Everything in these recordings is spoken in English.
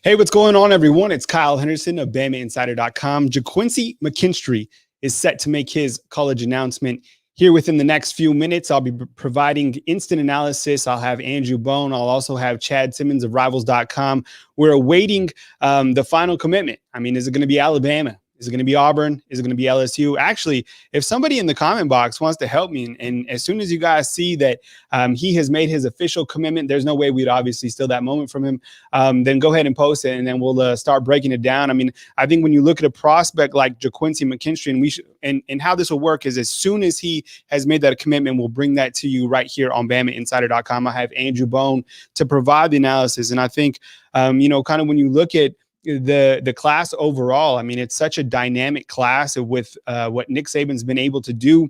Hey, what's going on, everyone? It's Kyle Henderson of BamaInsider.com. GaQuincy McKinstry is set to make his college announcement here within the next few minutes. I'll be providing instant analysis. I'll have Andrew Bone. I'll also have Chad Simmons of Rivals.com. We're awaiting the final commitment. I mean, is it going to be Alabama? Is it going to be Auburn? Is it going to be LSU? Actually, if somebody in the comment box wants to help me, and as soon as you guys see that he has made his official commitment, there's no way we'd obviously steal that moment from him, then go ahead and post it, and then we'll start breaking it down. I mean, I think when you look at a prospect like GaQuincy McKinstry, and how this will work is as soon as he has made that commitment, we'll bring that to you right here on BamaInsider.com. I have Andrew Bone to provide the analysis, and I think, kind of when you look at the class overall, I mean, it's such a dynamic class with what Nick Saban's been able to do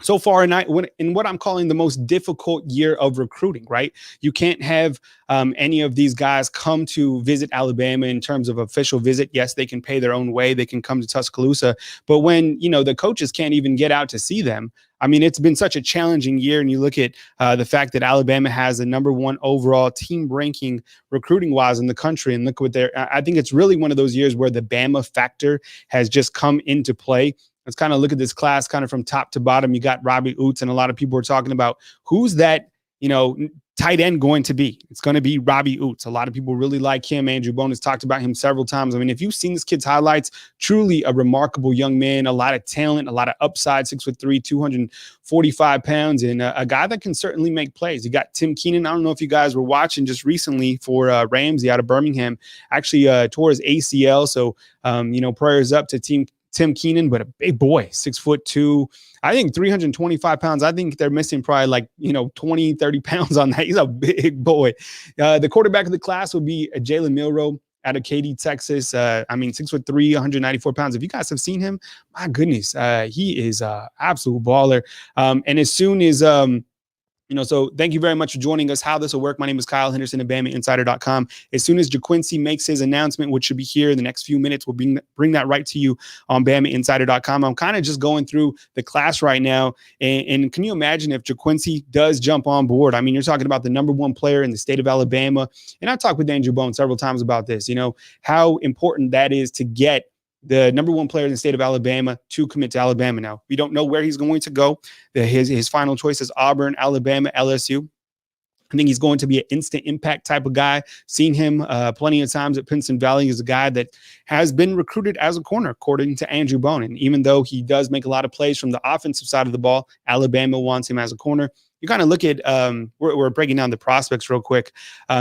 so far in what I'm calling the most difficult year of recruiting, right? You can't have any of these guys come to visit Alabama in terms of official visit. Yes, they can pay their own way. They can come to Tuscaloosa. But when, the coaches can't even get out to see them, I mean, it's been such a challenging year. And you look at the fact that Alabama has the #1 overall team ranking recruiting-wise in the country. And look what I think it's really one of those years where the Bama factor has just come into play. Let's kind of look at this class kind of from top to bottom. You got Robbie Oots, and a lot of people are talking about who's that, tight end going to be. It's going to be Robbie Oots. A lot of people really like him. Andrew Bone has talked about him several times. I mean, if you've seen this kid's highlights, truly a remarkable young man, a lot of talent, a lot of upside, 6'3", 245 pounds, and a guy that can certainly make plays. You got Tim Keenan. I don't know if you guys were watching just recently for Ramsey out of Birmingham, actually tore his ACL. So, prayers up to Tim Keenan, but a big boy, 6'2", I think 325 pounds. I think they're missing probably 20, 30 pounds on that. He's a big boy. The quarterback of the class will be Jalen Milroe out of Katy, Texas. 6'3", 194 pounds. If you guys have seen him, my goodness, he is an absolute baller. And as soon as so thank you very much for joining us. How this will work. My name is Kyle Henderson at BamaInsider.com. As soon as GaQuincy makes his announcement, which should be here in the next few minutes, we'll bring that right to you on BamaInsider.com. I'm kind of just going through the class right now. And can you imagine if GaQuincy does jump on board? I mean, you're talking about the #1 player in the state of Alabama. And I talked with Andrew Bone several times about this, how important that is to get the #1 player in the state of Alabama to commit to Alabama. Now, we don't know where he's going to go. His final choice is Auburn, Alabama, LSU. I think he's going to be an instant impact type of guy. Seen him plenty of times at Pinson Valley. He's a guy that has been recruited as a corner, according to Andrew Bone. And even though he does make a lot of plays from the offensive side of the ball, Alabama wants him as a corner. You kind of look at, we're breaking down the prospects real quick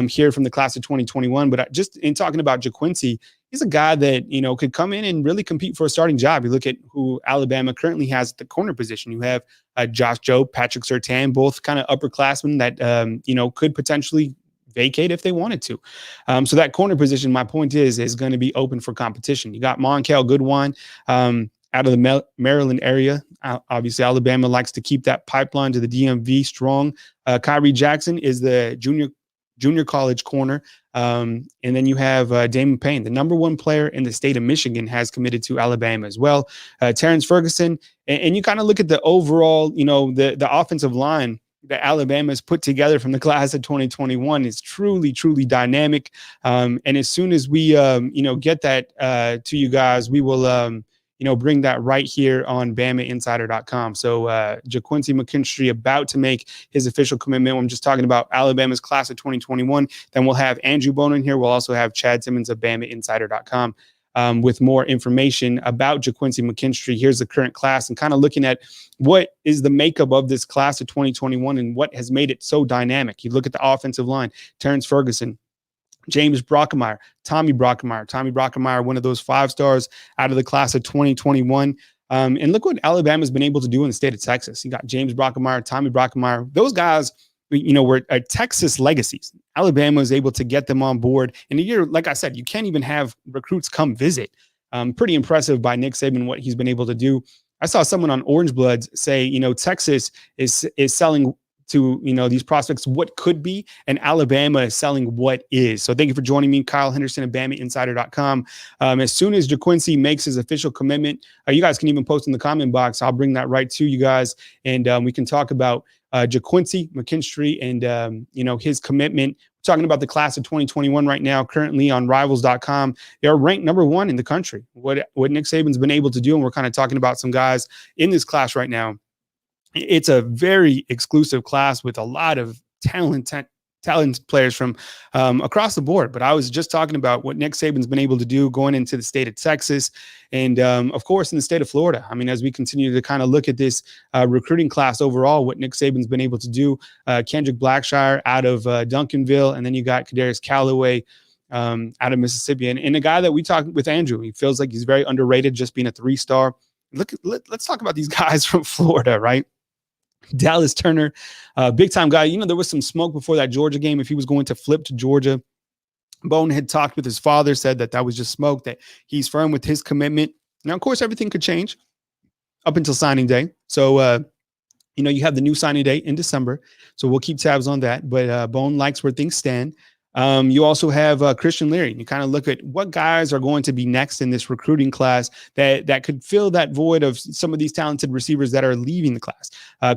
here from the class of 2021. But just in talking about GaQuincy, he's a guy that, could come in and really compete for a starting job. You look at who Alabama currently has at the corner position. You have Josh Jobe, Patrick Surtain, both kind of upperclassmen that, could potentially vacate if they wanted to. So that corner position, my point is going to be open for competition. You got Monkel Goodwine out of the Maryland area. Obviously, Alabama likes to keep that pipeline to the DMV strong. Kyrie Jackson is the junior college corner. And then you have Damon Payne, the #1 player in the state of Michigan, has committed to Alabama as well. Terrence Ferguson. And you kind of look at the overall, the offensive line that Alabama has put together from the class of 2021 is truly, truly dynamic. And as soon as we, get that to you guys, we will, bring that right here on BamaInsider.com. So GaQuincy McKinstry about to make his official commitment. I'm just talking about Alabama's class of 2021. Then we'll have Andrew Bone in here. We'll also have Chad Simmons of BamaInsider.com with more information about GaQuincy McKinstry. Here's the current class and kind of looking at what is the makeup of this class of 2021 and what has made it so dynamic. You look at the offensive line, Terrence Ferguson, James Brockemeyer, Tommy Brockemeyer, one of those 5 stars out of the class of 2021. And look what Alabama's been able to do in the state of Texas. You got James Brockemeyer, Tommy Brockemeyer. Those guys, were Texas legacies. Alabama is able to get them on board. In a year, like I said, you can't even have recruits come visit. Pretty impressive by Nick Saban, what he's been able to do. I saw someone on Orange Bloods say, Texas is selling to, these prospects what could be, and Alabama is selling what is. So thank you for joining me, Kyle Henderson at BamaInsider.com. As soon as GaQuincy makes his official commitment, you guys can even post in the comment box. I'll bring that right to you guys, and we can talk about GaQuincy McKinstry and, his commitment Talking about the class of 2021 right now, currently on Rivals.com, they're ranked #1 in the country. What Nick Saban's been able to do, and we're kind of talking about some guys in this class right now. It's a very exclusive class with a lot of talented players from across the board. But I was just talking about what Nick Saban's been able to do going into the state of Texas and, of course, in the state of Florida. I mean, as we continue to kind of look at this recruiting class overall, what Nick Saban's been able to do, Kendrick Blackshire out of Duncanville, and then you got Kadarius Callaway out of Mississippi. And a guy that we talked with Andrew, he feels like he's very underrated, just being a 3-star. Let's talk about these guys from Florida, right? Dallas Turner, big time guy. There was some smoke before that Georgia game if he was going to flip to Georgia. Bone had talked with his father, said that was just smoke, that he's firm with his commitment. Now, of course, everything could change up until signing day. So, you have the new signing day in December. So we'll keep tabs on that. But Bone likes where things stand. You also have Christian Leary. You kind of look at what guys are going to be next in this recruiting class that could fill that void of some of these talented receivers that are leaving the class.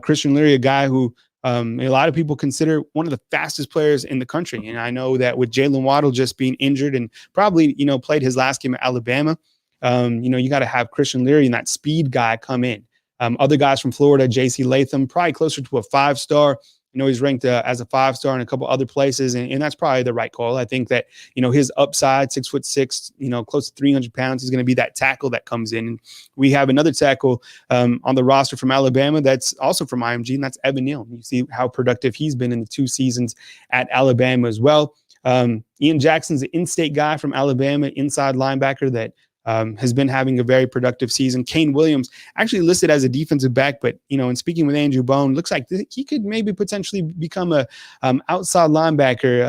Christian Leary, a guy who a lot of people consider one of the fastest players in the country. And I know that with Jalen Waddle just being injured and probably, played his last game at Alabama, you got to have Christian Leary and that speed guy come in. Other guys from Florida, J.C. Latham, probably closer to a 5-star. He's ranked as a 5-star in a couple other places, and that's probably the right call. I think that, his upside, 6'6", close to 300 pounds, is going to be that tackle that comes in. And we have another tackle on the roster from Alabama that's also from IMG, and that's Evan Neal. You see how productive he's been in the 2 seasons at Alabama as well. Ian Jackson's an in-state guy from Alabama, inside linebacker that has been having a very productive season. Kane Williams actually listed as a defensive back, but, in speaking with Andrew Bone, looks like he could maybe potentially become a outside linebacker,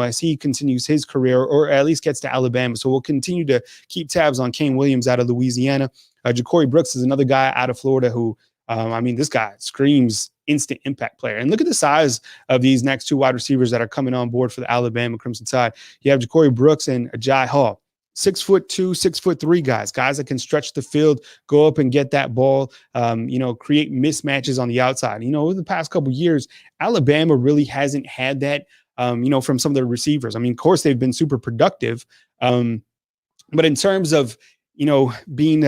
as he continues his career or at least gets to Alabama. So we'll continue to keep tabs on Kane Williams out of Louisiana. Ja'Cory Brooks is another guy out of Florida who, this guy screams instant impact player. And look at the size of these next 2 wide receivers that are coming on board for the Alabama Crimson Tide. You have Ja'Cory Brooks and Ajay Hall. 6'2", 6'3" guys that can stretch the field, go up and get that ball, create mismatches on the outside. Over the past couple of years, Alabama really hasn't had that, from some of the receivers. Of course, they've been super productive. But in terms of, being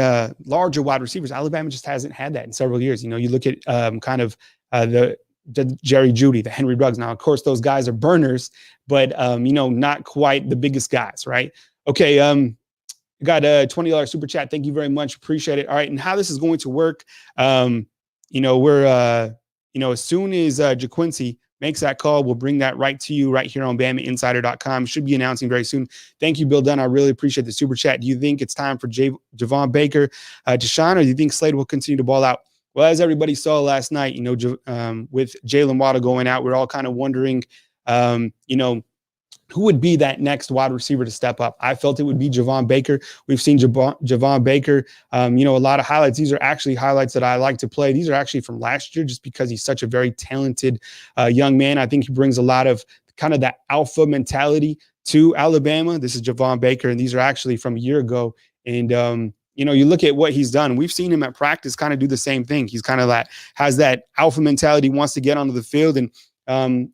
larger wide receivers, Alabama just hasn't had that in several years. You look at the Jerry Jeudy, the Henry Ruggs. Now, of course, those guys are burners, but, not quite the biggest guys, right? Okay, got a $20 super chat. Thank you very much. Appreciate it. All right, and how this is going to work, we're, as soon as GaQuincy makes that call, we'll bring that right to you right here on BamaInsider.com. Should be announcing very soon. Thank you, Bill Dunn. I really appreciate the super chat. Do you think it's time for Javon Baker to shine, or do you think Slade will continue to ball out? Well, as everybody saw last night, with Jalen Waddle going out, we're all kind of wondering, who would be that next wide receiver to step up? I felt it would be Javon Baker. We've seen Javon Baker, a lot of highlights. These are actually highlights that I like to play. These are actually from last year just because he's such a very talented young man. I think he brings a lot of kind of that alpha mentality to Alabama. This is Javon Baker, and these are actually from a year ago. And, you look at what he's done. We've seen him at practice kind of do the same thing. He's kind of has that alpha mentality, wants to get onto the field. And,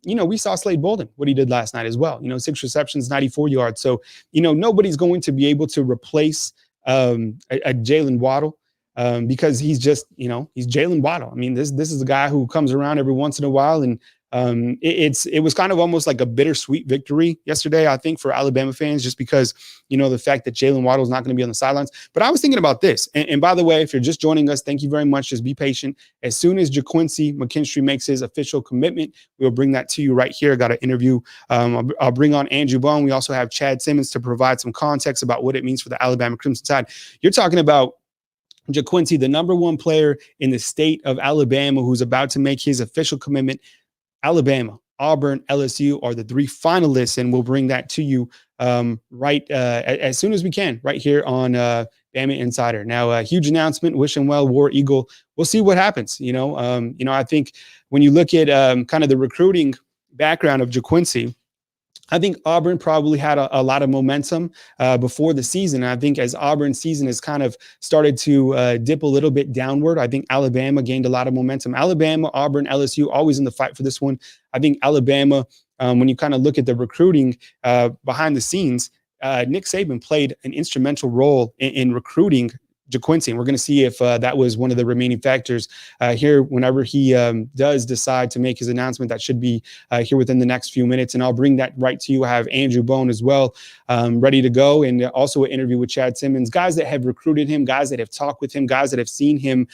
we saw Slade Bolden, what he did last night as well. 6 receptions, 94 yards. So, nobody's going to be able to replace a Jalen Waddle because he's just, he's Jalen Waddle. This is a guy who comes around every once in a while, and it was kind of almost like a bittersweet victory yesterday, I think, for Alabama fans, just because, the fact that Jalen Waddle is not going to be on the sidelines. But I was thinking about this. And by the way, if you're just joining us, thank you very much. Just be patient. As soon as GaQuincy McKinstry makes his official commitment, we'll bring that to you right here. I got an interview. I'll bring on Andrew Bone. We also have Chad Simmons to provide some context about what it means for the Alabama Crimson Tide. You're talking about GaQuincy, the #1 player in the state of Alabama, who's about to make his official commitment. Alabama, Auburn, LSU are the 3 finalists, and we'll bring that to you as soon as we can, right here on Bama Insider. Now, a huge announcement. Wish him well, War Eagle. We'll see what happens. I think when you look at kind of the recruiting background of GaQuincy, I think Auburn probably had a lot of momentum before the season. And I think as Auburn's season has kind of started to dip a little bit downward, I think Alabama gained a lot of momentum. Alabama, Auburn, LSU, always in the fight for this one. I think Alabama when you kind of look at the recruiting behind the scenes, Nick Saban played an instrumental role in recruiting GaQuincy, and we're going to see if that was one of the remaining factors here whenever he does decide to make his announcement. That should be here within the next few minutes, and I'll bring that right to you. I have Andrew Bone as well ready to go, and also an interview with Chad Simmons, guys that have recruited him, guys that have talked with him, guys that have seen him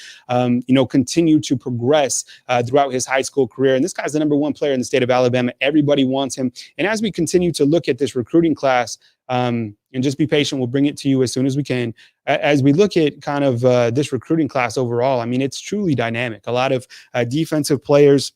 continue to progress throughout his high school career. And this guy's the #1 player in the state of Alabama. Everybody wants him. And as we continue to look at this recruiting class, and just be patient, we'll bring it to you as soon as we can. As we look at kind of this recruiting class overall, I mean, it's truly dynamic. A lot of defensive players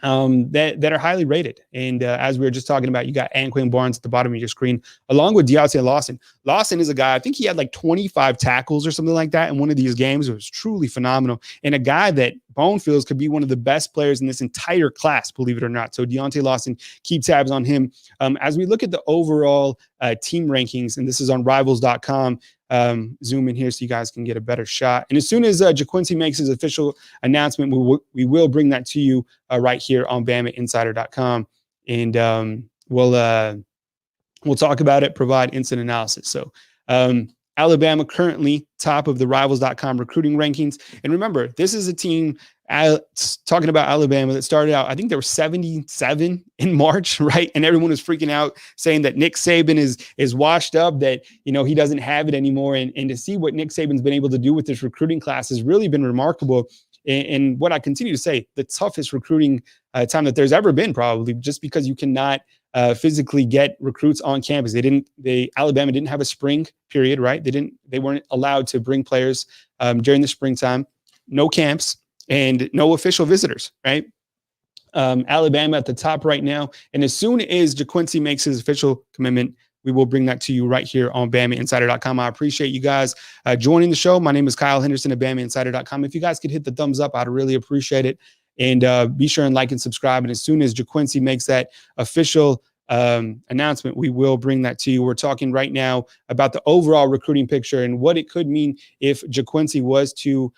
that are highly rated. And as we were just talking about, you got Anquan Barnes at the bottom of your screen, along with Deontay Lawson. Lawson is a guy, I think he had like 25 tackles or something like that in one of these games. It was truly phenomenal. And a guy that Bone feels could be one of the best players in this entire class, believe it or not. So Deontay Lawson, keep tabs on him. As we look at the overall team rankings, and this is on rivals.com, zoom in here so you guys can get a better shot. And as soon as GaQuincy makes his official announcement, we will bring that to you right here on BamaInsider.com, and we'll talk about it, provide instant analysis. So Alabama currently top of the rivals.com recruiting rankings. And remember, this is a team talking about Alabama that started out, I think there were 77 in March, right? And everyone was freaking out saying that Nick Saban is washed up, that, he doesn't have it anymore. And to see what Nick Saban's been able to do with this recruiting class has really been remarkable. And what I continue to say, the toughest recruiting time that there's ever been, probably, just because you cannot physically get recruits on campus. Alabama didn't have a spring period, right? They weren't allowed to bring players during the springtime, no camps, and no official visitors, right? Alabama at the top right now. And as soon as GaQuincy makes his official commitment, we will bring that to you right here on BamaInsider.com. I appreciate you guys joining the show. My name is Kyle Henderson at BamaInsider.com. If you guys could hit the thumbs up, I'd really appreciate it. And be sure and like and subscribe. And as soon as GaQuincy makes that official announcement, we will bring that to you. We're talking right now about the overall recruiting picture and what it could mean if GaQuincy was to,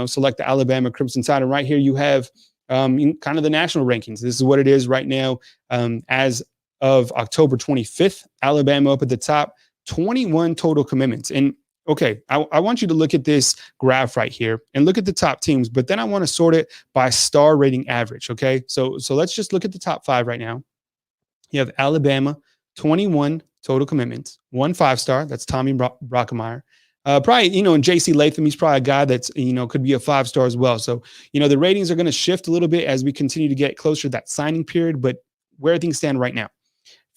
select the Alabama Crimson Tide. And right here you have kind of the national rankings. This is what it is right now as of October 25th. Alabama up at the top, 21 total commitments. And okay, I want you to look at this graph right here and look at the top teams, but then I want to sort it by star rating average, okay? So let's just look at the top 5 right now. You have Alabama, 21 total commitments, 1 5-star, that's Tommy Brockemeyer. Probably, and J.C. Latham, he's probably a guy that's, could be a 5-star as well. So, the ratings are going to shift a little bit as we continue to get closer to that signing period, but where things stand right now,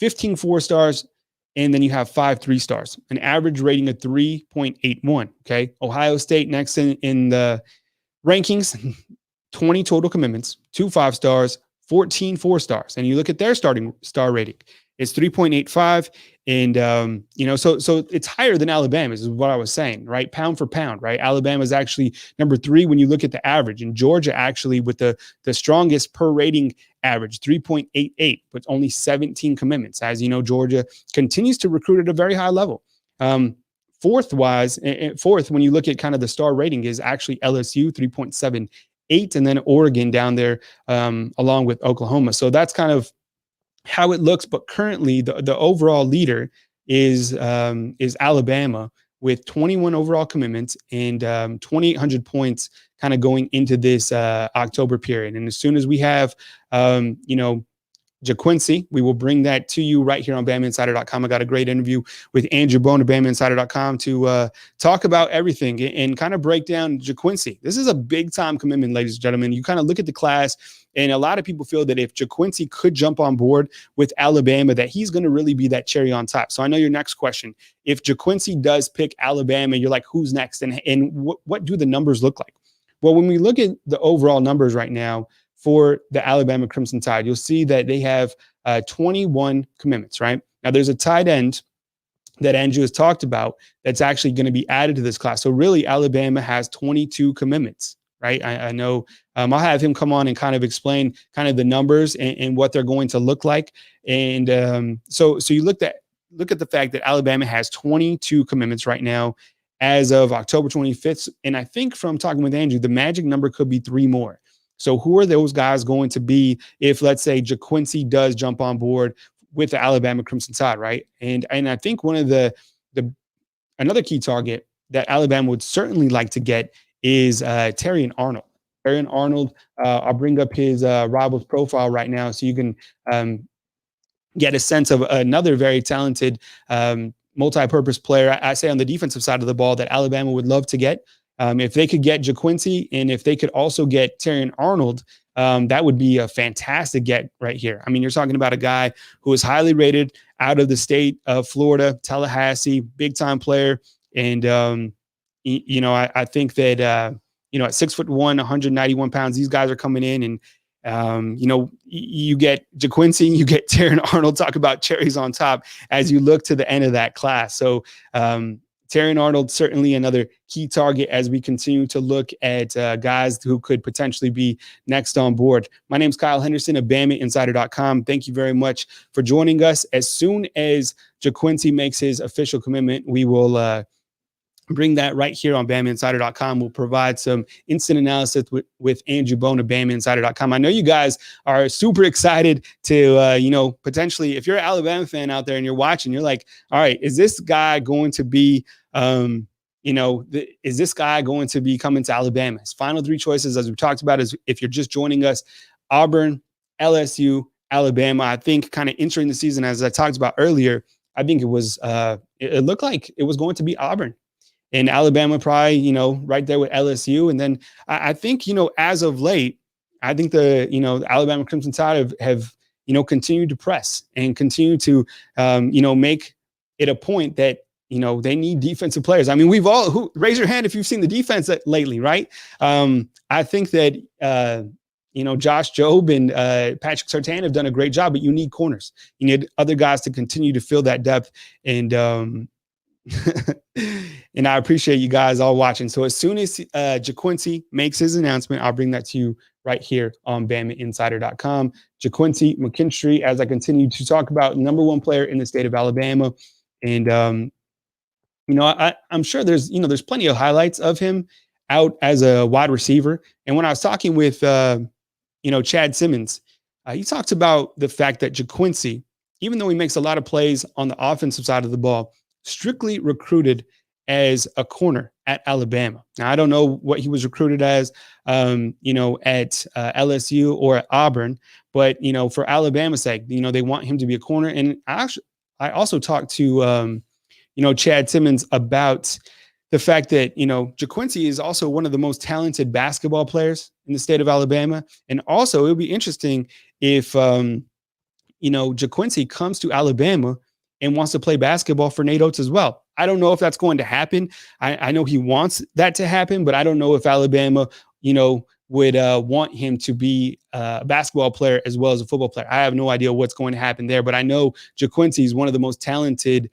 15 4-stars, and then you have 5 3-stars, an average rating of 3.81. Okay. Ohio State next in the rankings, 20 total commitments, 2 5-stars, 14 4-stars. And you look at their starting star rating, it's 3.85. And, so it's higher than Alabama's is what I was saying, right? Pound for pound, right? Alabama is actually #3 when you look at the average, and Georgia actually with the strongest per rating average, 3.88, but only 17 commitments. As you know, Georgia continues to recruit at a very high level. Fourth, when you look at kind of the star rating, is actually LSU, 3.78, and then Oregon down there along with Oklahoma. So that's kind of how it looks. But currently the overall leader is Alabama with 21 overall commitments and 2,800 points kind of going into this October period. And as soon as we have, GaQuincy, we will bring that to you right here on BamaInsider.com. I got a great interview with Andrew Bone of BamaInsider.com to talk about everything and kind of break down GaQuincy. This is a big time commitment, ladies and gentlemen. You kind of look at the class, and a lot of people feel that if GaQuincy could jump on board with Alabama, that he's going to really be that cherry on top. So I know your next question, if GaQuincy does pick Alabama, you're like, who's next? And what do the numbers look like? Well, when we look at the overall numbers right now for the Alabama Crimson Tide, you'll see that they have 21 commitments, right? Now, there's a tight end that Andrew has talked about that's actually going to be added to this class. So really, Alabama has 22 commitments, right? I know I'll have him come on and kind of explain kind of the numbers and what they're going to look like. And so you look at the fact that Alabama has 22 commitments right now as of October 25th. And I think from talking with Andrew, the magic number could be 3 more. So who are those guys going to be if, let's say, GaQuincy does jump on board with the Alabama Crimson Tide, right? And I think one of the another key target that Alabama would certainly like to get is Terrion Arnold. Terrion Arnold, I'll bring up his Rivals profile right now so you can get a sense of another very talented multi-purpose player, I say on the defensive side of the ball, that Alabama would love to get. If they could get GaQuincy and if they could also get Terrion Arnold, that would be a fantastic get right here. I mean, you're talking about a guy who is highly rated out of the state of Florida, Tallahassee, big time player. And, I think that, at 6'1", 191 pounds, these guys are coming in and, you get GaQuincy, you get Terrion Arnold, talk about cherries on top as you look to the end of that class. So Terrion Arnold, certainly another key target as we continue to look at guys who could potentially be next on board. My name's Kyle Henderson of BamaInsider.com. Thank you very much for joining us. As soon as GaQuincy makes his official commitment, we will bring that right here on BamaInsider.com. We'll provide some instant analysis with Andrew Bone of BamaInsider.com. I know you guys are super excited to, potentially, if you're an Alabama fan out there and you're watching, you're like, all right, is this guy going to be, is this guy going to be coming to Alabama? His final three choices, as we talked about, is if you're just joining us, Auburn, LSU, Alabama. I think kind of entering the season, as I talked about earlier, I think it was, it looked like it was going to be Auburn. And Alabama probably, right there with LSU. And then I think, as of late, I think the Alabama Crimson Tide have continued to press and continue to, make it a point that, they need defensive players. I mean, raise your hand if you've seen the defense lately, right? I think that, Josh Jobe and Patrick Surtain have done a great job, but you need corners. You need other guys to continue to fill that depth. And, and I appreciate you guys all watching. So as soon as GaQuincy makes his announcement, I'll bring that to you right here on BamaInsider.com. GaQuincy McKinstry, as I continue to talk about, number one player in the state of Alabama. And, I'm sure there's plenty of highlights of him out as a wide receiver. And when I was talking with, Chad Simmons, he talked about the fact that GaQuincy, even though he makes a lot of plays on the offensive side of the ball, strictly recruited as a corner at Alabama. Now, I don't know what he was recruited as, at LSU or at Auburn, but, for Alabama's sake, they want him to be a corner. And I also talked to, Chad Simmons about the fact that, GaQuincy is also one of the most talented basketball players in the state of Alabama. And also it would be interesting if, GaQuincy comes to Alabama and wants to play basketball for Nate Oates as well. I don't know if that's going to happen. I know he wants that to happen, but I don't know if Alabama, would want him to be a basketball player as well as a football player. I have no idea what's going to happen there, but I know GaQuincy is one of the most talented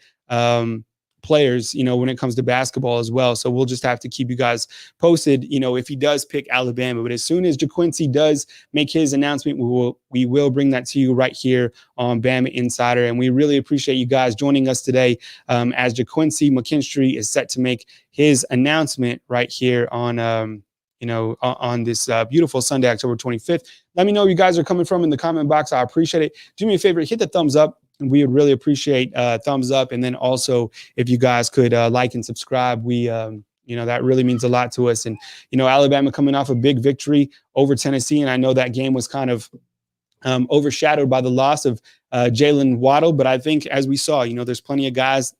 players, when it comes to basketball as well. So we'll just have to keep you guys posted, if he does pick Alabama. But as soon as GaQuincy does make his announcement, we will bring that to you right here on Bama Insider. And we really appreciate you guys joining us today as GaQuincy McKinstry is set to make his announcement right here on on this beautiful Sunday, October 25th. Let me know where you guys are coming from in the comment box. I appreciate it. Do me a favor, hit the thumbs up. We would really appreciate thumbs up. And then also, if you guys could like and subscribe, we, that really means a lot to us. And, Alabama coming off a big victory over Tennessee. And I know that game was kind of overshadowed by the loss of Jalen Waddle. But I think, as we saw, there's plenty of guys.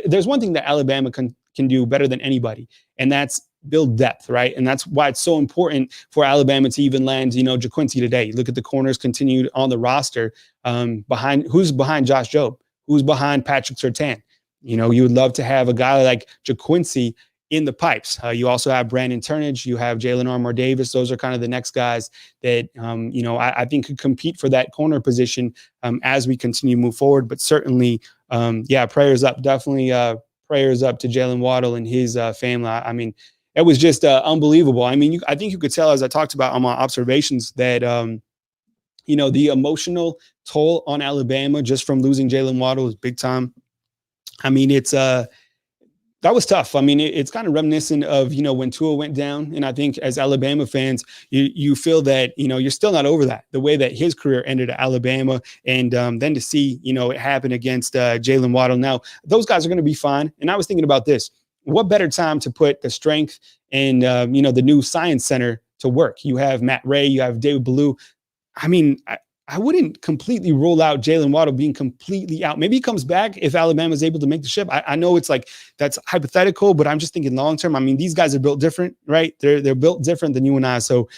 There's one thing that Alabama can do better than anybody, and that's build depth, right? And that's why it's so important for Alabama to even land, GaQuincy today. Look at the corners continued on the roster who's behind Josh Jobe, who's behind Patrick Surtain. You would love to have a guy like GaQuincy in the pipes. You also have Brandon Turnage, you have Jalen Armour Davis. Those are kind of the next guys that, I think could compete for that corner position as we continue to move forward. But certainly, prayers up, definitely prayers up to Jalen Waddle and his family. I mean, it was just unbelievable. I mean, I think you could tell, as I talked about on my observations, that, the emotional toll on Alabama just from losing Jalen Waddle is big time. I mean, it's That was tough. I mean, it's kind of reminiscent of, when Tua went down. And I think as Alabama fans, you feel that, you're still not over that, the way that his career ended at Alabama. And then to see, it happen against Jalen Waddle. Now, those guys are going to be fine. And I was thinking about this. What better time to put the strength and, the new science center to work? You have Matt Ray, you have David Ballou. I mean, I wouldn't completely rule out Jalen Waddle being completely out. Maybe he comes back if Alabama is able to make the ship. I know it's like that's hypothetical, but I'm just thinking long term. I mean, these guys are built different, right? They're built different than you and I. So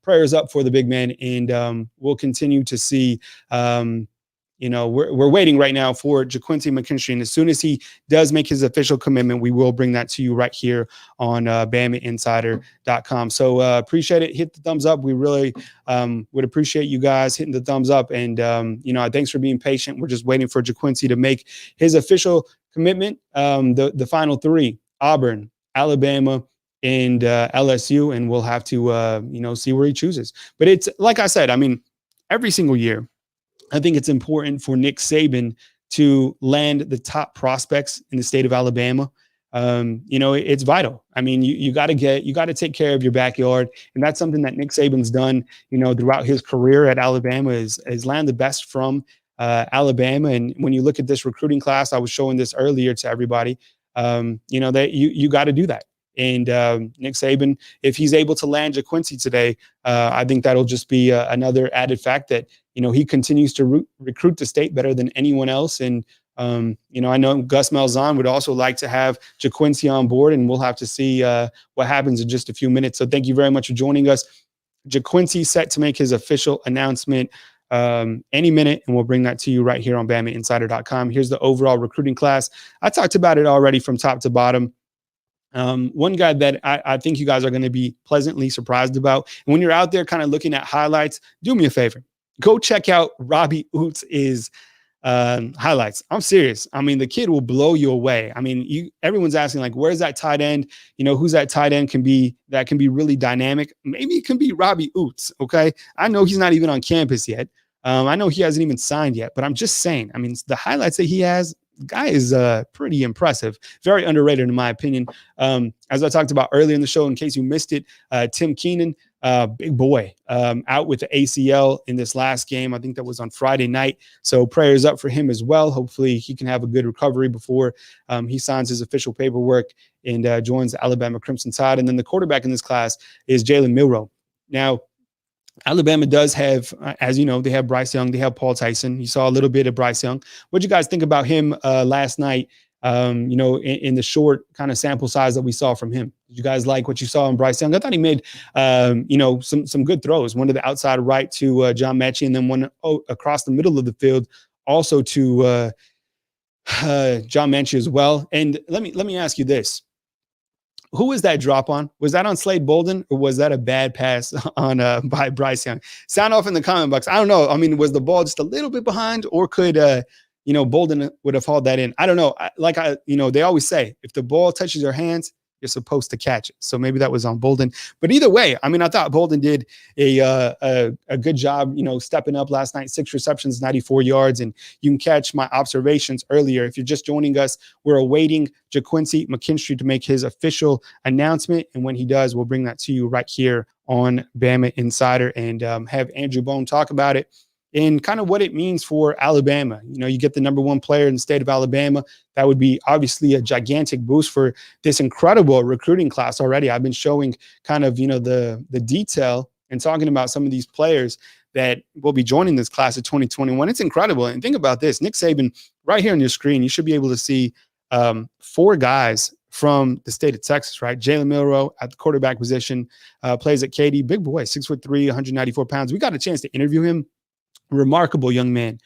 prayers up for the big man, and we'll continue to see. We're waiting right now for GaQuincy McKinstry. And as soon as he does make his official commitment, we will bring that to you right here on BamaInsider.com. So appreciate it. Hit the thumbs up. We really would appreciate you guys hitting the thumbs up. And, thanks for being patient. We're just waiting for GaQuincy to make his official commitment. The final three: Auburn, Alabama, and LSU. And we'll have to, see where he chooses. But it's like I said, I mean, every single year, I think it's important for Nick Saban to land the top prospects in the state of Alabama. It's vital. I mean, you got to take care of your backyard. And that's something that Nick Saban's done, throughout his career at Alabama is land the best from Alabama. And when you look at this recruiting class, I was showing this earlier to everybody, that you got to do that. And Nick Saban, if he's able to land GaQuincy today, I think that'll just be another added fact that, he continues to recruit the state better than anyone else. And, I know Gus Malzahn would also like to have GaQuincy on board, and we'll have to see what happens in just a few minutes. So thank you very much for joining us. GaQuincy set to make his official announcement any minute, and we'll bring that to you right here on BamaInsider.com. Here's the overall recruiting class. I talked about it already from top to bottom. One guy that I think you guys are going to be pleasantly surprised about. And when you're out there kind of looking at highlights, do me a favor. Go check out Robbie Oots' highlights. I'm serious. I mean, the kid will blow you away. I mean, everyone's asking, like, where's that tight end? Who's that tight end can be really dynamic? Maybe it can be Robbie Oots, okay? I know he's not even on campus yet. I know he hasn't even signed yet, but I'm just saying, I mean, the highlights that he has, the guy is pretty impressive, very underrated in my opinion. As I talked about earlier in the show, in case you missed it, Tim Keenan, big boy, out with the ACL in this last game. I think that was on Friday night. So prayers up for him as well. Hopefully he can have a good recovery before he signs his official paperwork and joins the Alabama Crimson Tide. And then the quarterback in this class is Jalen Milroe. Now, Alabama does have, as you know, they have Bryce Young, they have Paul Tyson. You saw a little bit of Bryce Young. What did you guys think about him last night? In the short kind of sample size that we saw from him. Did you guys like what you saw in Bryce Young? I thought he made, some good throws. One to the outside right to John Mechie, and then one across the middle of the field also to John Mechie as well. And let me ask you this. Who was that drop on? Was that on Slade Bolden, or was that a bad pass on by Bryce Young? Sound off in the comment box. I don't know. I mean, was the ball just a little bit behind, or could Bolden would have hauled that in? I don't know. They always say if the ball touches your hands, you're supposed to catch it. So maybe that was on Bolden. But either way, I mean, I thought Bolden did a good job, stepping up last night. 6 receptions, 94 yards. And you can catch my observations earlier. If you're just joining us, we're awaiting GaQuincy McKinstry to make his official announcement. And when he does, we'll bring that to you right here on Bama Insider and have Andrew Bone talk about it and kind of what it means for Alabama. You get the number 1 player in the state of Alabama. That would be obviously a gigantic boost for this incredible recruiting class already. I've been showing kind of, the detail and talking about some of these players that will be joining this class of 2021. It's incredible. And think about this, Nick Saban, right here on your screen, you should be able to see 4 guys from the state of Texas, right? Jalen Milroe at the quarterback position, plays at Katy, big boy, 6'3", 194 pounds. We got a chance to interview him. Remarkable young man,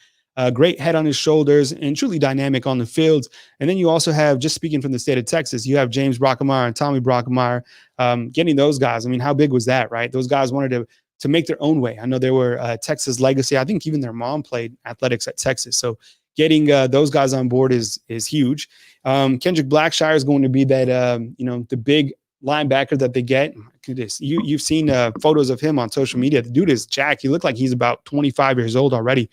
great head on his shoulders and truly dynamic on the field. And then you also have, just speaking from the state of Texas, you have James Brockemeyer and Tommy Brockemeyer, getting those guys. I mean, how big was that, right? Those guys wanted to make their own way. I know they were Texas legacy. I think even their mom played athletics at Texas. So getting those guys on board is huge. Kendrick Blackshire is going to be that, the big linebacker that they get. You've seen photos of him on social media. The dude is jacked. He looked like he's about 25 years old already.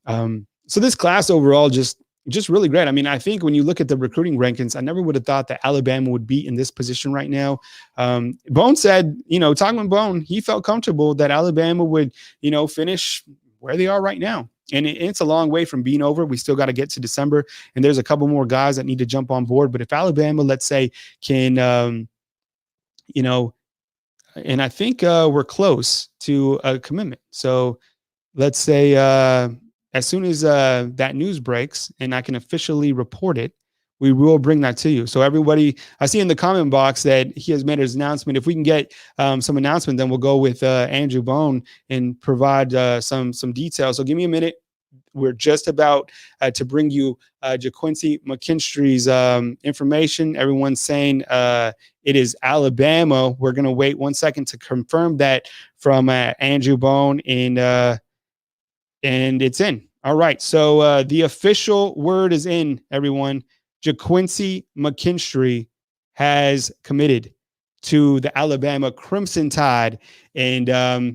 So this class overall, just just really great. I mean, I think when you look at the recruiting rankings, I never would have thought that Alabama would be in this position right now. Bone said, talking with Bone, he felt comfortable that Alabama would, finish where they are right now. And it's a long way from being over. We still got to get to December, and there's a couple more guys that need to jump on board. But if Alabama, let's say, can, you know, and I think we're close to a commitment. So let's say as soon as that news breaks and I can officially report it, we will bring that to you. So everybody, I see in the comment box that he has made his announcement. If we can get some announcement, then we'll go with Andrew Bone and provide some details. So give me a minute. We're just about to bring you GaQuincy McKinstry's information. Everyone's saying it is Alabama. We're going to wait 1 second to confirm that from Andrew Bone, and it's in. All right. So the official word is in, everyone. GaQuincy McKinstry has committed to the Alabama Crimson Tide, and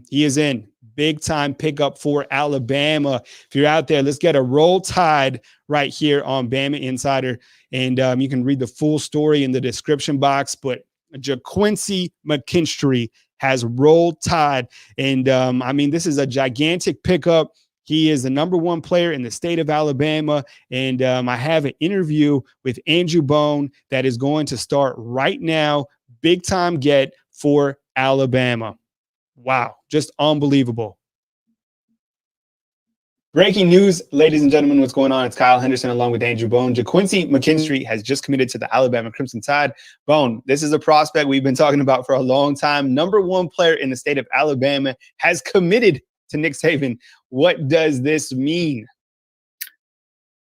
he is in. Big time pickup for Alabama. If you're out there, let's get a roll tide right here on Bama Insider. And you can read the full story in the description box. But GaQuincy McKinstry has rolled tide. And I mean, this is a gigantic pickup. He is the number one player in the state of Alabama. And I have an interview with Andrew Bone that is going to start right now. Big time get for Alabama. Wow, just unbelievable. Breaking news, ladies and gentlemen, what's going on? It's Kyle Henderson along with Andrew Bone. GaQuincy McKinstry has just committed to the Alabama Crimson Tide. Bone, this is a prospect we've been talking about for a long time. Number one player in the state of Alabama has committed to Nick Saban. What does this mean?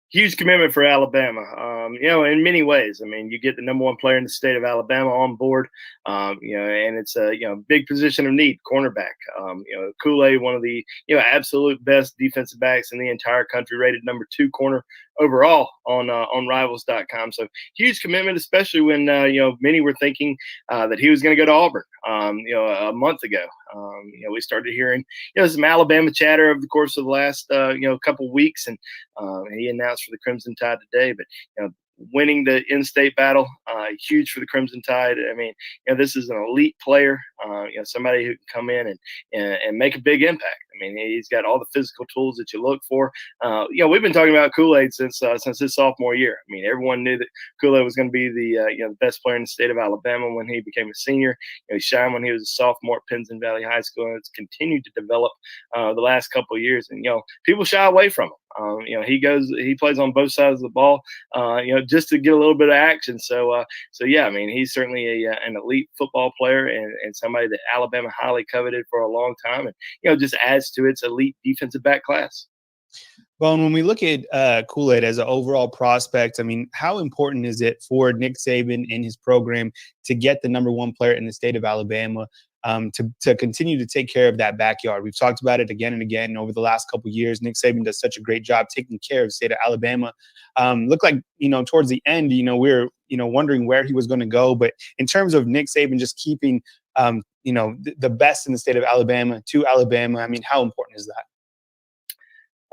Huge commitment for Alabama, in many ways. I mean, you get the number one player in the state of Alabama on board, and it's a, big position of need, cornerback. Kool-Aid, one of the, absolute best defensive backs in the entire country, rated number 2 corner overall on Rivals.com. So huge commitment, especially when, many were thinking that he was going to go to Auburn, a month ago. We started hearing, some Alabama chatter over the course of the last, couple of weeks, and he announced for the Crimson Tide today. But winning the in-state battle, huge for the Crimson Tide. I mean, this is an elite player, somebody who can come in and make a big impact. I mean, he's got all the physical tools that you look for. We've been talking about Kool-Aid since his sophomore year. I mean, everyone knew that Kool-Aid was going to be the best player in the state of Alabama when he became a senior. He shined when he was a sophomore at Pinson Valley High School, and it's continued to develop the last couple of years. And people shy away from him. He plays on both sides of the ball, just to get a little bit of action. So yeah, I mean, he's certainly an elite football player and somebody that Alabama highly coveted for a long time, and just adds to its elite defensive back class. Well, and when we look at Kool-Aid as an overall prospect, I mean, how important is it for Nick Saban and his program to get the number one player in the state of Alabama to continue to take care of that backyard? We've talked about it again and again over the last couple of years. Nick Saban does such a great job taking care of the state of Alabama. Looked like, towards the end, we were, wondering where he was going to go. But in terms of Nick Saban just keeping, the best in the state of Alabama to Alabama, I mean, how important is that?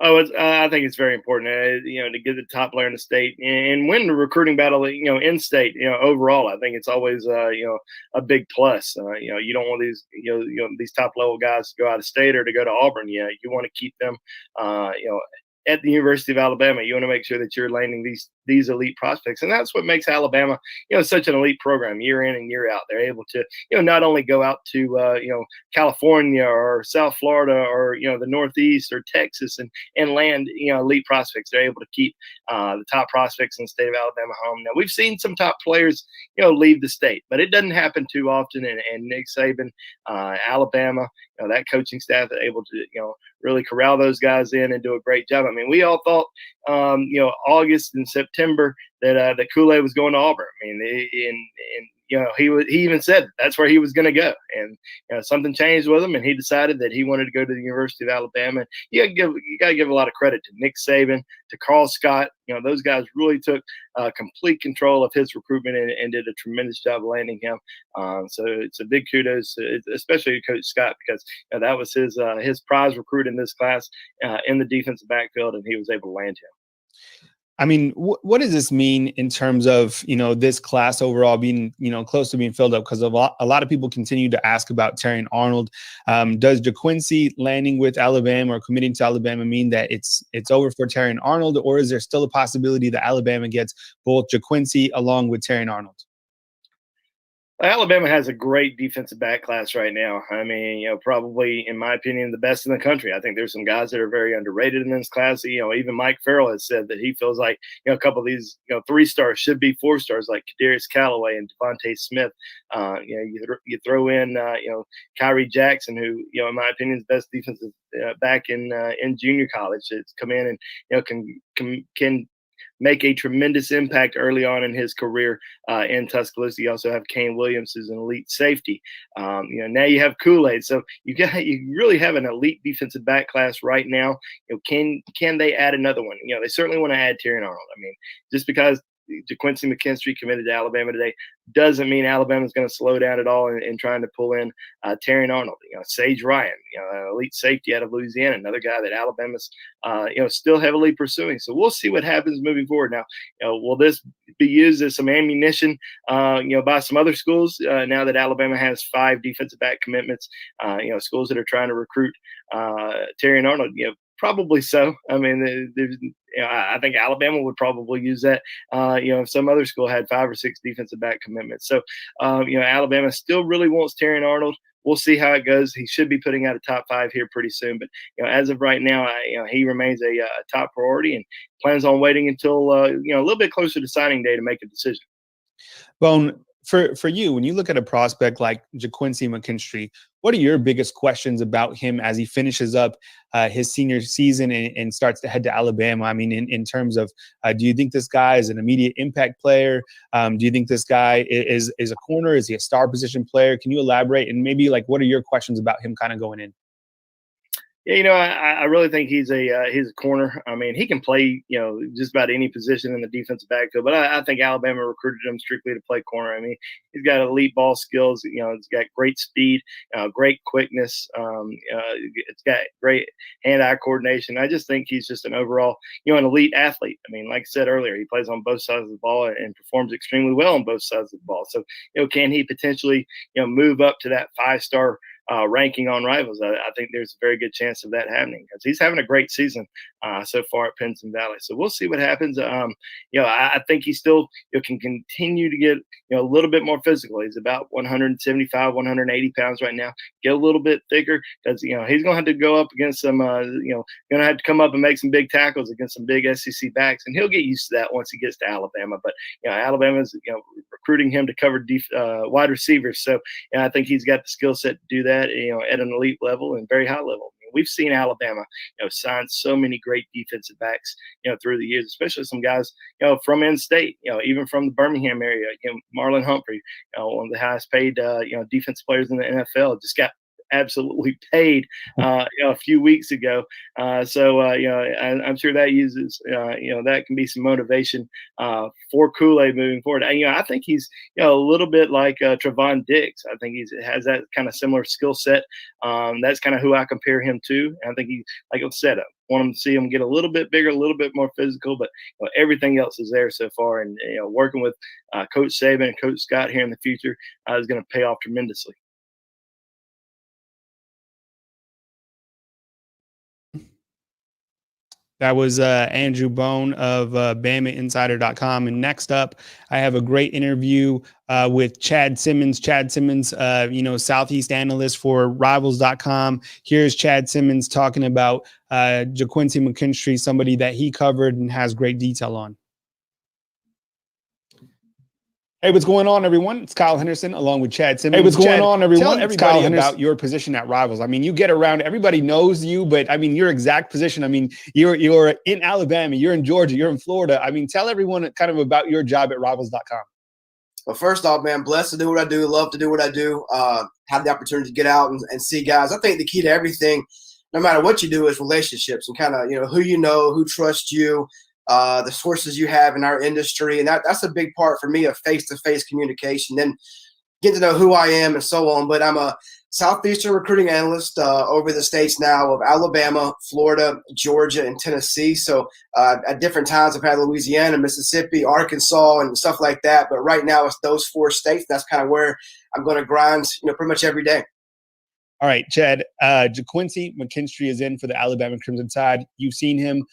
Oh, I think it's very important, to get the top player in the state and win the recruiting battle, in state, overall. I think it's always, a big plus. You don't want these, these top level guys to go out of state or to go to Auburn. You want to keep them, at the University of Alabama. You want to make sure that you're landing these elite prospects, and that's what makes Alabama, such an elite program year in and year out. They're able to, not only go out to, California or South Florida or the Northeast or Texas and land elite prospects. They're able to keep the top prospects in the state of Alabama home. Now we've seen some top players leave the state, but it doesn't happen too often. And Nick Saban, Alabama, that coaching staff is able to really corral those guys in and do a great job. I mean, we all thought August and September that Kool-Aid was going to Auburn. I mean, he even said that's where he was going to go, and something changed with him, and he decided that he wanted to go to the University of Alabama. You got to give a lot of credit to Nick Saban, to Carl Scott. Those guys really took complete control of his recruitment and did a tremendous job landing him. So it's a big kudos, especially to Coach Scott, because that was his prize recruit in this class in the defensive backfield, and he was able to land him. I mean, what does this mean in terms of, this class overall being, close to being filled up? Because a lot of people continue to ask about Terrion Arnold. Does GaQuincy landing with Alabama or committing to Alabama mean that it's over for Terrion Arnold, or is there still a possibility that Alabama gets both GaQuincy along with Terrion Arnold? Alabama has a great defensive back class right now. I mean, probably in my opinion, the best in the country. I think there's some guys that are very underrated in this class. Even Mike Farrell has said that he feels like, a couple of these, 3-stars should be 4-stars, like Kadarius Callaway and Devontae Smith. You throw in, Kyrie Jackson, who, in my opinion, is the best defensive back in junior college. It's come in and, can make a tremendous impact early on in his career in Tuscaloosa. You also have Kane Williams, who's an elite safety. Now you have Kool-Aid, so you really have an elite defensive back class right now. Can they add another one? They certainly want to add Terrion Arnold. I mean, just because GaQuincy McKinstry committed to Alabama today doesn't mean Alabama's going to slow down at all in trying to pull in Terrion Arnold. Sage Ryan, elite safety out of Louisiana, another guy that Alabama's still heavily pursuing. So we'll see what happens moving forward. Now, will this be used as some ammunition, by some other schools now that Alabama has 5 defensive back commitments? Schools that are trying to recruit Terrion Arnold. Probably so. I mean, I think Alabama would probably use that. If some other school had 5 or 6 defensive back commitments. So, Alabama still really wants Terrion Arnold. We'll see how it goes. He should be putting out a top 5 here pretty soon. But as of right now, he remains a top priority and plans on waiting until a little bit closer to signing day to make a decision. Bone, for you, when you look at a prospect like GaQuincy McKinstry, what are your biggest questions about him as he finishes up his senior season and starts to head to Alabama? I mean, in terms of, do you think this guy is an immediate impact player? Do you think this guy is a corner? Is he a star position player? Can you elaborate? And maybe what are your questions about him kind of going in? Yeah, I really think he's a corner. I mean, he can play, just about any position in the defensive backfield. But I think Alabama recruited him strictly to play corner. I mean, he's got elite ball skills. He's got great speed, great quickness. It's got great hand-eye coordination. I just think he's just an overall, an elite athlete. I mean, like I said earlier, he plays on both sides of the ball and performs extremely well on both sides of the ball. So, can he potentially, move up to that 5-star ranking on Rivals? I think there's a very good chance of that happening because he's having a great season so far at Pinson Valley. So we'll see what happens. I think he still can continue to get a little bit more physical. He's about 175, 180 pounds right now. Get a little bit thicker because he's going to have to go up against some going to have to come up and make some big tackles against some big SEC backs, and he'll get used to that once he gets to Alabama. But Alabama's recruiting him to cover wide receivers, so I think he's got the skill set to do that at an elite level and very high level. We've seen Alabama, sign so many great defensive backs, through the years, especially some guys, from in-state, even from the Birmingham area. Marlon Humphrey, one of the highest paid, defensive players in the NFL, just got absolutely paid a few weeks ago. So I'm sure that uses that can be some motivation for Kool-Aid moving forward. I think he's a little bit like Trevon Diggs. I think he has that kind of similar skill set. That's kind of who I compare him to. And I think he, like I said, I want him to see him get a little bit bigger, a little bit more physical, but everything else is there so far. And working with Coach Saban and Coach Scott here in the future is going to pay off tremendously. That was Andrew Bone of BamaInsider.com. And next up, I have a great interview with Chad Simmons. Chad Simmons, Southeast analyst for Rivals.com. Here's Chad Simmons talking about GaQuincy McKinstry, somebody that he covered and has great detail on. Hey, what's going on, everyone? It's Kyle Henderson along with Chad Simmons. Hey, what's going on, everyone? Tell everybody about your position at Rivals. I mean, you get around, everybody knows you, but I mean, your exact position. I mean, you're in Alabama, you're in Georgia, you're in Florida. I mean, tell everyone kind of about your job at Rivals.com. Well, first off, man, blessed to do what I do, love to do what I do, have the opportunity to get out and see guys. I think the key to everything, no matter what you do, is relationships and kind of, who trusts you, the sources you have in our industry. And that's a big part for me of face-to-face communication, then get to know who I am and so on. But I'm a Southeastern recruiting analyst over the states now of Alabama, Florida, Georgia, and Tennessee. So at different times I've had Louisiana, Mississippi, Arkansas, and stuff like that. But right now it's those 4 states. That's kind of where I'm going to grind, pretty much every day. All right, Chad, GaQuincy McKinstry is in for the Alabama Crimson Tide. You've seen him.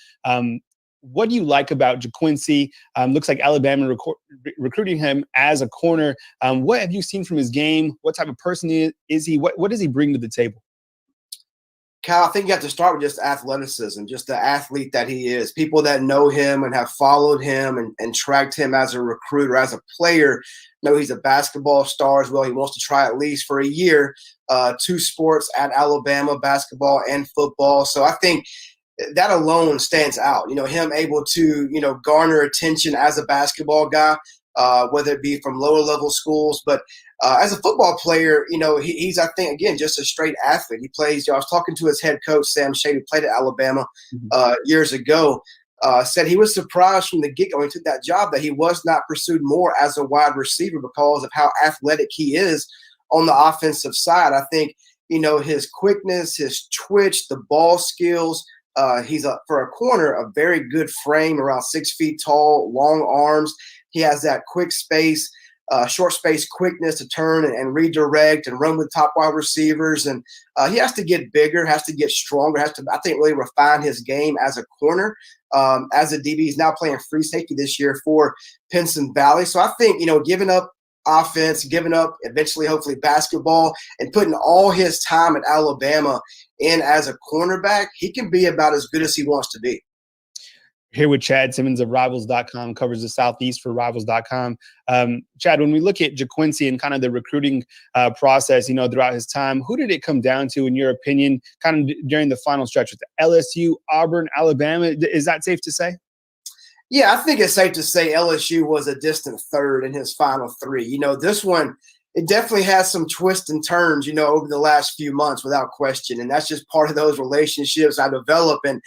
What do you like about GaQuincy? Looks like Alabama recruiting him as a corner. What have you seen from his game? What type of person is he? What does he bring to the table? Kyle, I think you have to start with just athleticism, just the athlete that he is. People that know him and have followed him and tracked him as a recruiter, as a player, know he's a basketball star as well. He wants to try at least for a year 2 sports at Alabama, basketball and football. So I think that alone stands out. Him able to, garner attention as a basketball guy, whether it be from lower level schools. But as a football player, he's, I think, again, just a straight athlete. He plays, I was talking to his head coach, Sam Shade, who played at Alabama years ago, said he was surprised from the get-go when he took that job that he was not pursued more as a wide receiver because of how athletic he is on the offensive side. I think, his quickness, his twitch, the ball skills, he's for a corner, a very good frame, around 6 feet tall, long arms. He has that quick space, short space quickness to turn and redirect and run with top wide receivers. And he has to get bigger, has to get stronger, has to, I think, really refine his game as a corner. As a DB, he's now playing free safety this year for Pinson Valley. So I think, giving up offense, giving up eventually, hopefully, basketball, and putting all his time at Alabama in as a cornerback, he can be about as good as he wants to be. Here with Chad Simmons of Rivals.com, covers the Southeast for Rivals.com. Chad, when we look at GaQuincy and kind of the recruiting process, throughout his time, who did it come down to, in your opinion, kind of during the final stretch? With LSU, Auburn, Alabama? Is that safe to say? Yeah, I think it's safe to say LSU was a distant third in his final 3. This one, it definitely has some twists and turns, over the last few months, without question. And that's just part of those relationships I develop and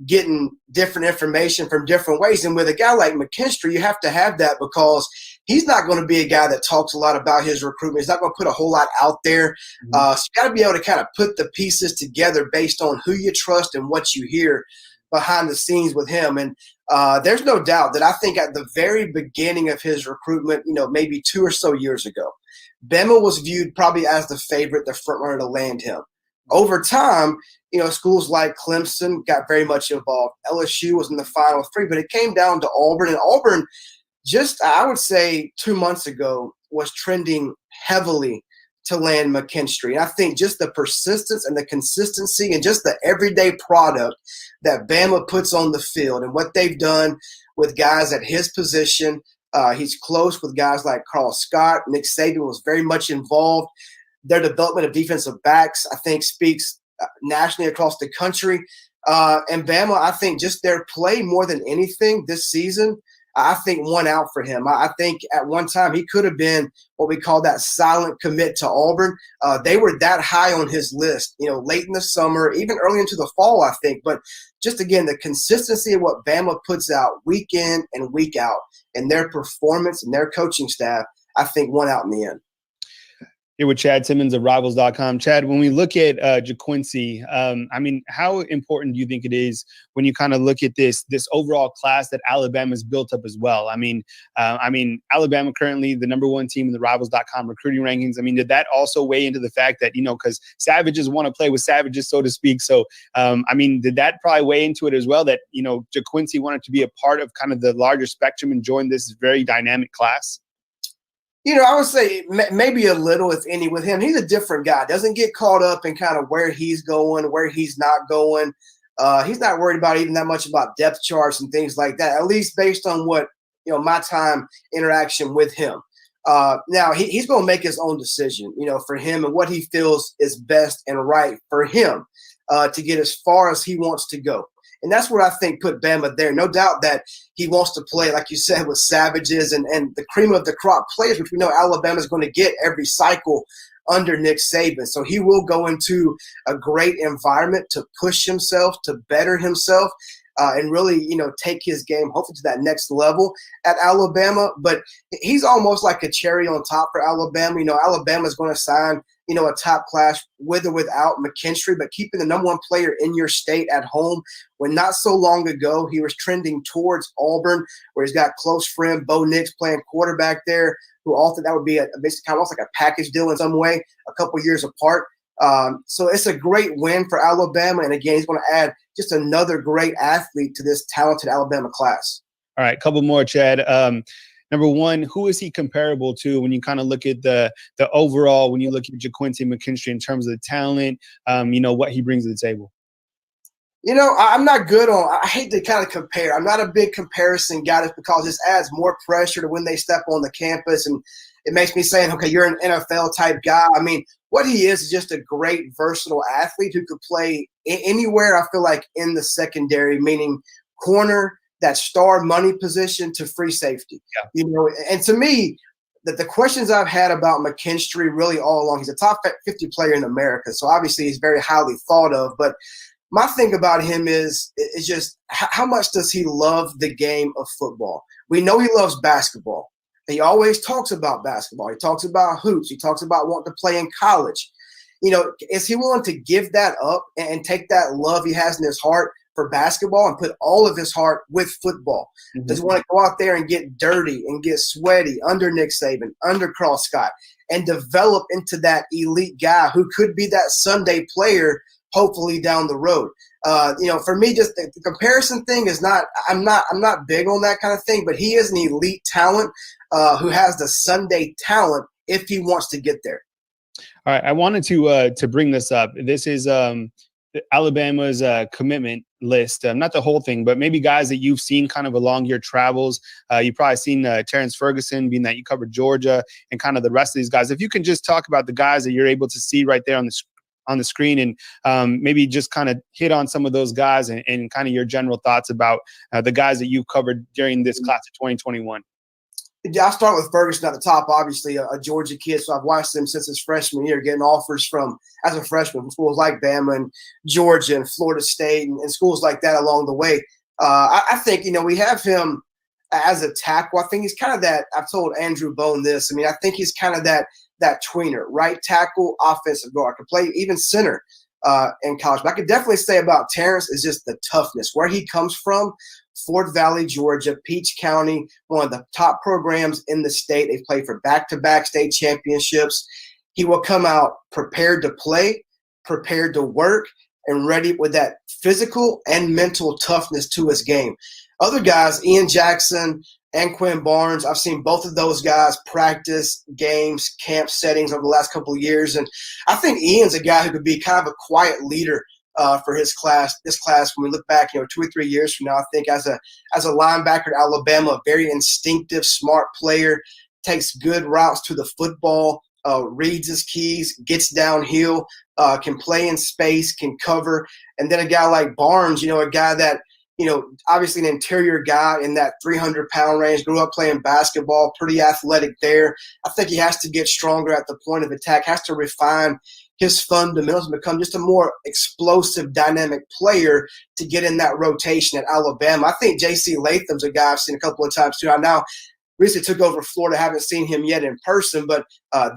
getting different information from different ways. And with a guy like McKinstry, you have to have that because he's not going to be a guy that talks a lot about his recruitment. He's not going to put a whole lot out there. So you got to be able to kind of put the pieces together based on who you trust and what you hear behind the scenes with him. And there's no doubt that I think at the very beginning of his recruitment, maybe 2 or so years ago, Bama was viewed probably as the favorite, the front runner to land him. Over time, schools like Clemson got very much involved. LSU was in the final 3, but it came down to Auburn. And Auburn, just I would say 2 months ago, was trending heavily to land McKinstry. And I think just the persistence and the consistency and just the everyday product that Bama puts on the field and what they've done with guys at his position. He's close with guys like Carl Scott. Nick Saban was very much involved. Their development of defensive backs, I think, speaks nationally across the country. And Bama, I think just their play more than anything this season, I think won out for him. I think at one time he could have been what we call that silent commit to Auburn. They were that high on his list, late in the summer, even early into the fall, I think. But just, again, the consistency of what Bama puts out week in and week out and their performance and their coaching staff, I think won out in the end. Here with Chad Simmons of Rivals.com. Chad, when we look at GaQuincy, how important do you think it is when you kind of look at this overall class that Alabama's built up as well? Alabama currently the number 1 team in the Rivals.com recruiting rankings. Did that also weigh into the fact that, because savages want to play with savages, so to speak? So, did that probably weigh into it as well, that, GaQuincy wanted to be a part of kind of the larger spectrum and join this very dynamic class? I would say maybe a little, if any, with him. He's a different guy. Doesn't get caught up in kind of where he's going, where he's not going. He's not worried about even that much about depth charts and things like that, at least based on what, my time interaction with him. Now, he's going to make his own decision, for him and what he feels is best and right for him to get as far as he wants to go. And that's what I think put Bama there. No doubt that he wants to play, like you said, with savages and the cream of the crop players, which we know Alabama is going to get every cycle under Nick Saban. So he will go into a great environment to push himself, to better himself, and really, take his game hopefully to that next level at Alabama. But he's almost like a cherry on top for Alabama. Alabama is going to sign a top class with or without McKinstry, but keeping the number one player in your state at home when not so long ago he was trending towards Auburn, where he's got close friend Bo Nix playing quarterback there, who all thought that would be basically kind of almost like a package deal in some way, a couple years apart. So it's a great win for Alabama. And again, he's going to add just another great athlete to this talented Alabama class. All right, a couple more, Chad. Number one, who is he comparable to when you kind of look at the overall, when you look at GaQuincy McKinstry in terms of the talent, what he brings to the table? I'm not good on – I hate to kind of compare. I'm not a big comparison guy just because this adds more pressure to when they step on the campus, and it makes me saying, okay, you're an NFL-type guy. I mean, what he is just a great, versatile athlete who could play anywhere, I feel like, in the secondary, meaning corner, that star money position to free safety. Yeah. And to me, the questions I've had about McKinstry really all along, he's a top 50 player in America, so obviously he's very highly thought of. But my thing about him is just how much does he love the game of football? We know he loves basketball. He always talks about basketball. He talks about hoops. He talks about wanting to play in college. Is he willing to give that up and take that love he has in his heart for basketball and put all of his heart with football? Mm-hmm. Does he want to go out there and get dirty and get sweaty under Nick Saban, under Cross Scott, and develop into that elite guy who could be that Sunday player hopefully down the road? For me, just the comparison thing is not – I'm not big on that kind of thing, but he is an elite talent who has the Sunday talent if he wants to get there. All right, I wanted to bring this up. This is Alabama's commitment list, not the whole thing, but maybe guys that you've seen kind of along your travels. You've probably seen Terrence Ferguson, being that you covered Georgia, and kind of the rest of these guys. If you can just talk about the guys that you're able to see right there on the screen, and maybe just kind of hit on some of those guys and kind of your general thoughts about the guys that you've covered during this class of 2021. Yeah, I'll start with Ferguson at the top, obviously a Georgia kid. So I've watched him since his freshman year, getting offers as a freshman from schools like Bama and Georgia and Florida State and schools like that along the way. I think, we have him as a tackle. I think he's kind of that – I've told Andrew Bone this. I mean, I think he's kind of that tweener, right tackle, offensive guard. Could play even center in college. But I could definitely say about Terrence is just the toughness. Where he comes from, Fort Valley, Georgia, Peach County, one of the top programs in the state. They've played for back-to-back state championships. He will come out prepared to play, prepared to work, and ready with that physical and mental toughness to his game. Other guys, Ian Jackson and Quinn Barnes, I've seen both of those guys practice games, camp settings over the last couple of years. And I think Ian's a guy who could be kind of a quiet leader for this class, when we look back, 2 or 3 years from now. I think as a linebacker at Alabama, a very instinctive, smart player, takes good routes to the football, reads his keys, gets downhill, can play in space, can cover. And then a guy like Barnes, a guy that, obviously an interior guy in that 300-pound range, grew up playing basketball, pretty athletic there. I think he has to get stronger at the point of attack, has to refine his fundamentals and become just a more explosive, dynamic player to get in that rotation at Alabama. I think J.C. Latham's a guy I've seen a couple of times too. I now recently took over Florida, haven't seen him yet in person, but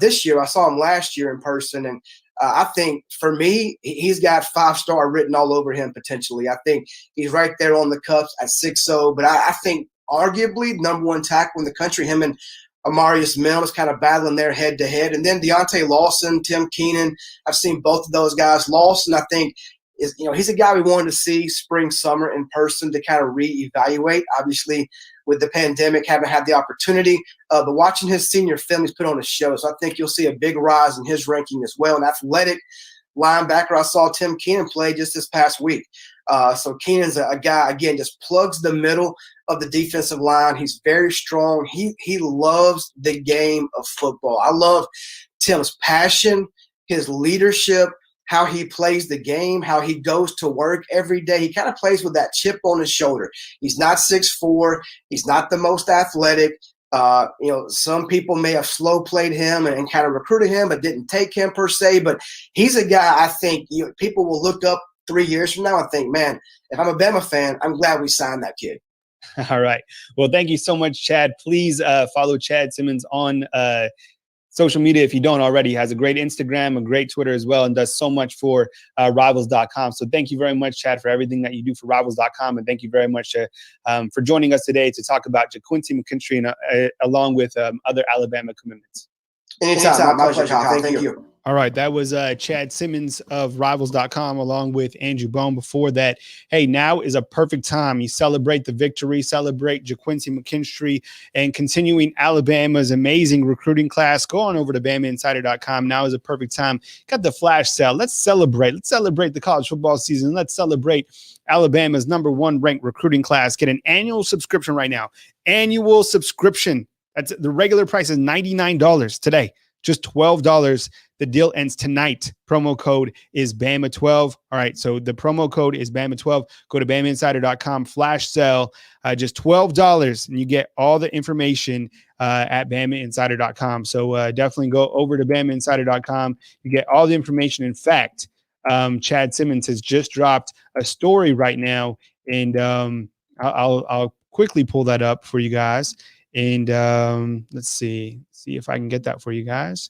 this year I saw him last year in person, and I think for me, he's got 5-star written all over him potentially. I think he's right there on the cuffs at 6'0", but I think arguably number one tackle in the country. Him and Amarius Mims kind of battling there head-to-head. And then Deontay Lawson, Tim Keenan, I've seen both of those guys. Lawson, I think, he's a guy we wanted to see spring, summer in person to kind of reevaluate. Obviously, with the pandemic, haven't had the opportunity. But watching his senior film, he's put on a show. So I think you'll see a big rise in his ranking as well. An athletic linebacker, I saw Tim Keenan play just this past week. So Keenan's a guy, again, just plugs the middle of the defensive line. He's very strong. He loves the game of football. I love Tim's passion, his leadership, how he plays the game, how he goes to work every day. He kind of plays with that chip on his shoulder. He's not 6'4". He's not the most athletic. Some people may have slow played him and kind of recruited him, but didn't take him per se. But he's a guy I think people will look up 3 years from now and think, man, if I'm a Bama fan, I'm glad we signed that kid. All right. Well, thank you so much, Chad. Please follow Chad Simmons on social media, if you don't already. He has a great Instagram, a great Twitter as well, and does so much for Rivals.com. So thank you very much, Chad, for everything that you do for Rivals.com. And thank you very much for joining us today to talk about GaQuincy McKinstry and, along with other Alabama commitments. Anytime. My pleasure, Kyle. Thank you. All right, that was Chad Simmons of Rivals.com along with Andrew Bone. Before that, hey, now is a perfect time. You celebrate the victory, celebrate GaQuincy McKinstry, and continuing Alabama's amazing recruiting class. Go on over to BamaInsider.com. Now is a perfect time. Got the flash sale. Let's celebrate. Let's celebrate the college football season. Let's celebrate Alabama's #1 ranked recruiting class. Get an annual subscription right now. Annual subscription. That's the regular price is $99 today. Just $12. The deal ends tonight. Promo code is BAMA12. All right, so the promo code is BAMA12. Go to BamaInsider.com, flash sale, just $12, and you get all the information at BamaInsider.com. So definitely go over to BamaInsider.com. You get all the information. In fact, Chad Simmons has just dropped a story right now, and I'll quickly pull that up for you guys. And let's see if I can get that for you guys.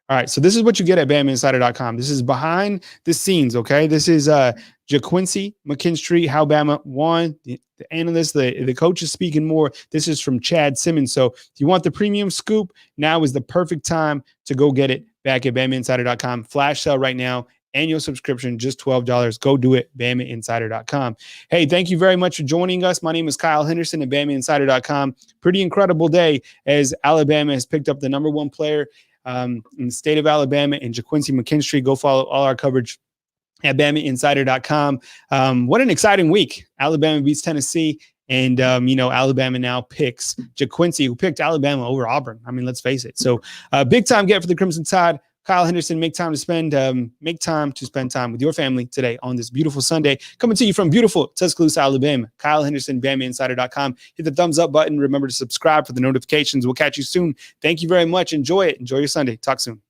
All right, so this is what you get at BamaInsider.com. This is behind the scenes, okay? This is GaQuincy McKinstry, how Bama won, the analyst, the coach is speaking more. This is from Chad Simmons. So if you want the premium scoop, now is the perfect time to go get it back at BamaInsider.com. Flash sale right now. Annual subscription, just $12. Go do it, BamaInsider.com. Hey, thank you very much for joining us. My name is Kyle Henderson at BamaInsider.com. Pretty incredible day as Alabama has picked up the #1 player in the state of Alabama and GaQuincy McKinstry. Go follow all our coverage at BamaInsider.com. What an exciting week. Alabama beats Tennessee. And, Alabama now picks GaQuincy, who picked Alabama over Auburn. I mean, let's face it. So big time get for the Crimson Tide. Kyle Henderson, make time to spend time with your family today on this beautiful Sunday. Coming to you from beautiful Tuscaloosa, Alabama. Kyle Henderson, BamaInsider.com. Hit the thumbs up button. Remember to subscribe for the notifications. We'll catch you soon. Thank you very much. Enjoy it. Enjoy your Sunday. Talk soon.